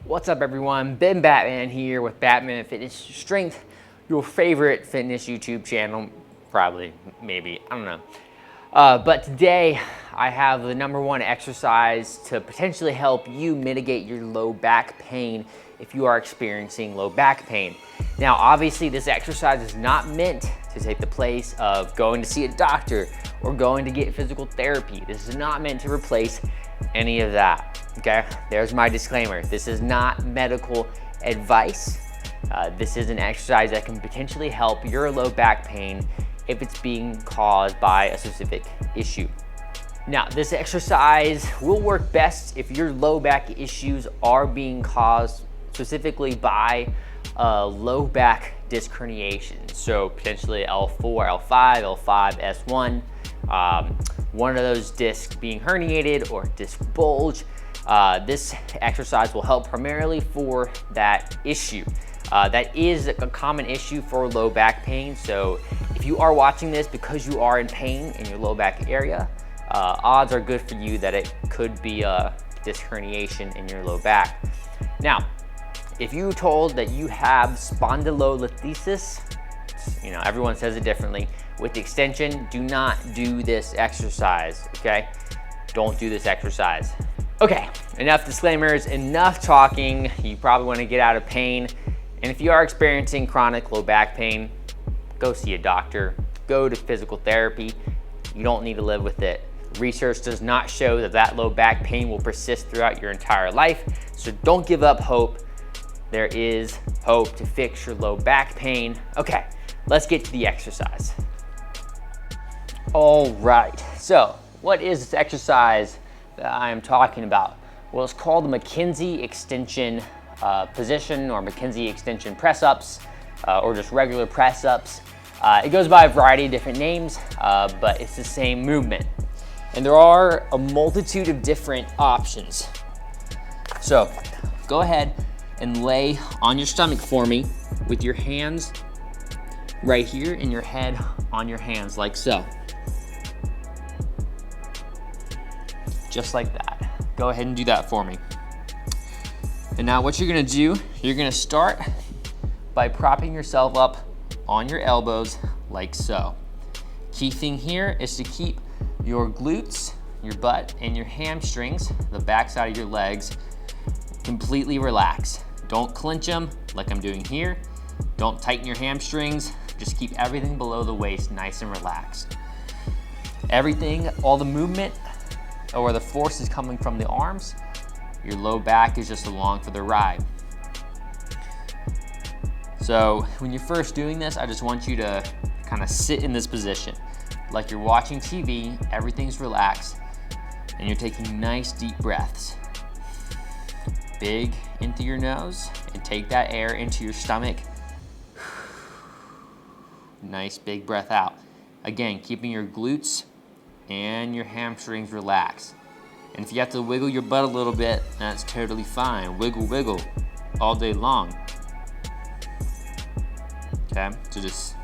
What's up everyone, Ben Batman here with Batman Fitness Strength, your favorite fitness YouTube channel, probably, maybe, I don't know. But today I have the #1 exercise to potentially help you mitigate your low back pain if you are experiencing low back pain. Now obviously this exercise is not meant to take the place of going to see a doctor or going to get physical therapy. This is not meant to replace any of that. Okay, there's my disclaimer. This is not medical advice. This is an exercise that can potentially help your low back pain if it's being caused by a specific issue. Now, this exercise will work best if your low back issues are being caused specifically by low back disc herniation. So potentially L4, L5, L5, S1, one of those discs being herniated or disc bulge. This exercise will help primarily for that issue. That is a common issue for low back pain. So if you are watching this because you are in pain in your low back area, odds are good for you that it could be a disc herniation in your low back. Now, if you're told that you have spondylolisthesis, you know, everyone says it differently, with the extension, do not do this exercise, okay? Don't do this exercise. Okay, enough disclaimers, enough talking. You probably want to get out of pain. And if you are experiencing chronic low back pain, go see a doctor, go to physical therapy. You don't need to live with it. Research does not show that that low back pain will persist throughout your entire life. So don't give up hope. There is hope to fix your low back pain. Okay, let's get to the exercise. All right, so what is this exercise that I am talking about? Well, it's called the McKenzie extension position, or McKenzie extension press-ups, or just regular press-ups. It goes by a variety of different names, but it's the same movement. And there are a multitude of different options. So go ahead and lay on your stomach for me with your hands right here and your head on your hands like so. Just like that. Go ahead and do that for me. And now what you're gonna do, you're gonna start by propping yourself up on your elbows like so. Key thing here is to keep your glutes, your butt, and your hamstrings, the back side of your legs, completely relaxed. Don't clench them like I'm doing here. Don't tighten your hamstrings. Just keep everything below the waist nice and relaxed. Everything, all the movement, or the force is coming from the arms. Your low back is just along for the ride. So when you're first doing this, I just want you to kind of sit in this position. Like you're watching TV, everything's relaxed, and you're taking nice deep breaths. Big into your nose, and take that air into your stomach. Nice big breath out. Again, keeping your glutes and your hamstrings relaxed. And if you have to wiggle your butt a little bit, that's totally fine. Wiggle, wiggle all day long. Okay, so just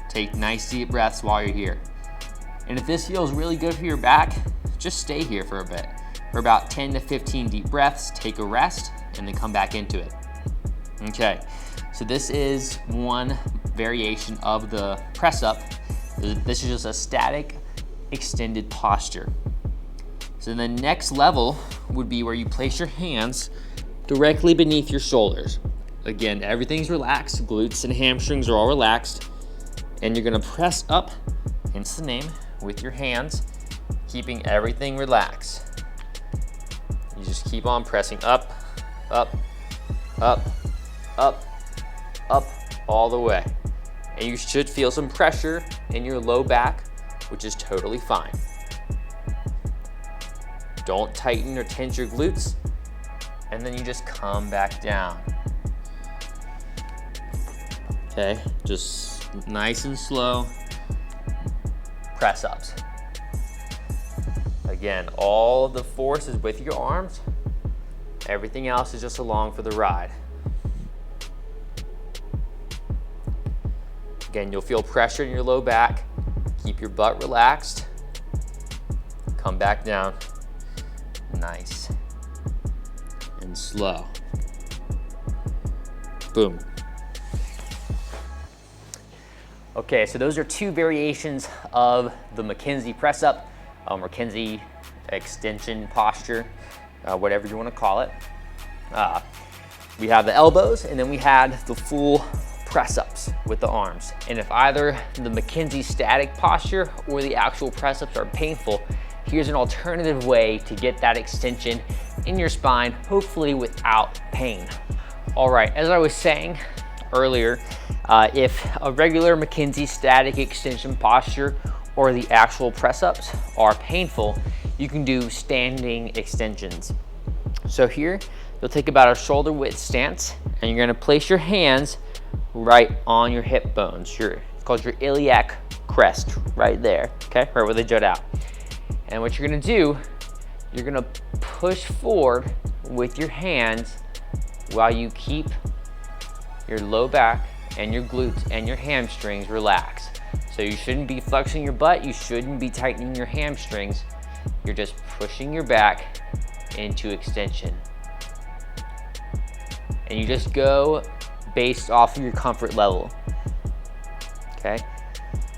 take nice deep breaths while you're here. And if this feels really good for your back, just stay here for a bit. For about 10 to 15 deep breaths, take a rest, and then come back into it. Okay, so this is one variation of the press up. This is just a static extended posture. So the next level would be where you place your hands directly beneath your shoulders. Again, everything's relaxed, glutes and hamstrings are all relaxed, and you're gonna press up, hence the name, with your hands, keeping everything relaxed. You just keep on pressing up, up, up, up, up, all the way. And you should feel some pressure in your low back, which is totally fine. Don't tighten or tense your glutes, and then you just come back down. Okay, just nice and slow press ups. Again, all the force is with your arms. Everything else is just along for the ride. Again, you'll feel pressure in your low back. Keep your butt relaxed. Come back down. Nice and slow. Boom. Okay, so those are two variations of the McKenzie press up, McKenzie extension posture, whatever you want to call it. We have the elbows, and then we had the full press ups with the arms. And if either the McKenzie static posture or the actual press ups are painful, here's an alternative way to get that extension in your spine, hopefully without pain. All right, as I was saying earlier, if a regular McKenzie static extension posture or the actual press ups are painful, you can do standing extensions. So here, you'll take about a shoulder width stance, and you're gonna place your hands right on your hip bones. It's called your iliac crest, right there, okay? Right where they jut out. And what you're gonna do, you're gonna push forward with your hands while you keep your low back and your glutes and your hamstrings relaxed. So you shouldn't be flexing your butt, you shouldn't be tightening your hamstrings. You're just pushing your back into extension. And you just go based off of your comfort level, okay?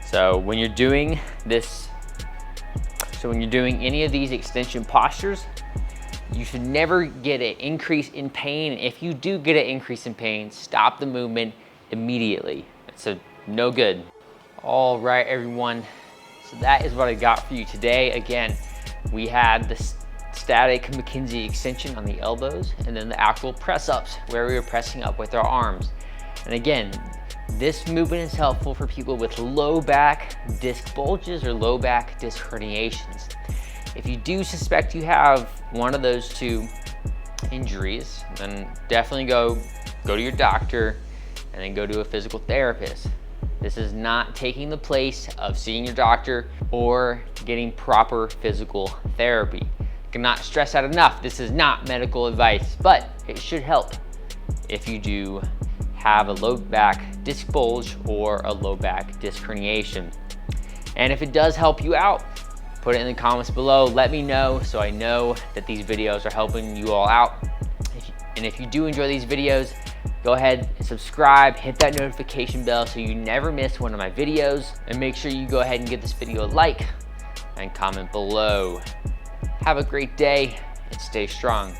So when you're doing this, when you're doing any of these extension postures, you should never get an increase in pain. If you do get an increase in pain, stop the movement immediately. It's no good. All right, everyone. So that is what I got for you today. Again, we had the static McKenzie extension on the elbows, and then the actual press ups where we were pressing up with our arms. And again, this movement is helpful for people with low back disc bulges or low back disc herniations. If you do suspect you have one of those two injuries, then definitely go to your doctor and then go to a physical therapist. This is not taking the place of seeing your doctor or getting proper physical therapy. I cannot stress that enough. This is not medical advice, but it should help if you do have a low back disc bulge or a low back disc herniation. And if it does help you out, put it in the comments below. Let me know so I know that these videos are helping you all out. And if you do enjoy these videos, go ahead and subscribe, hit that notification bell so you never miss one of my videos. And make sure you go ahead and give this video a like and comment below. Have a great day and stay strong.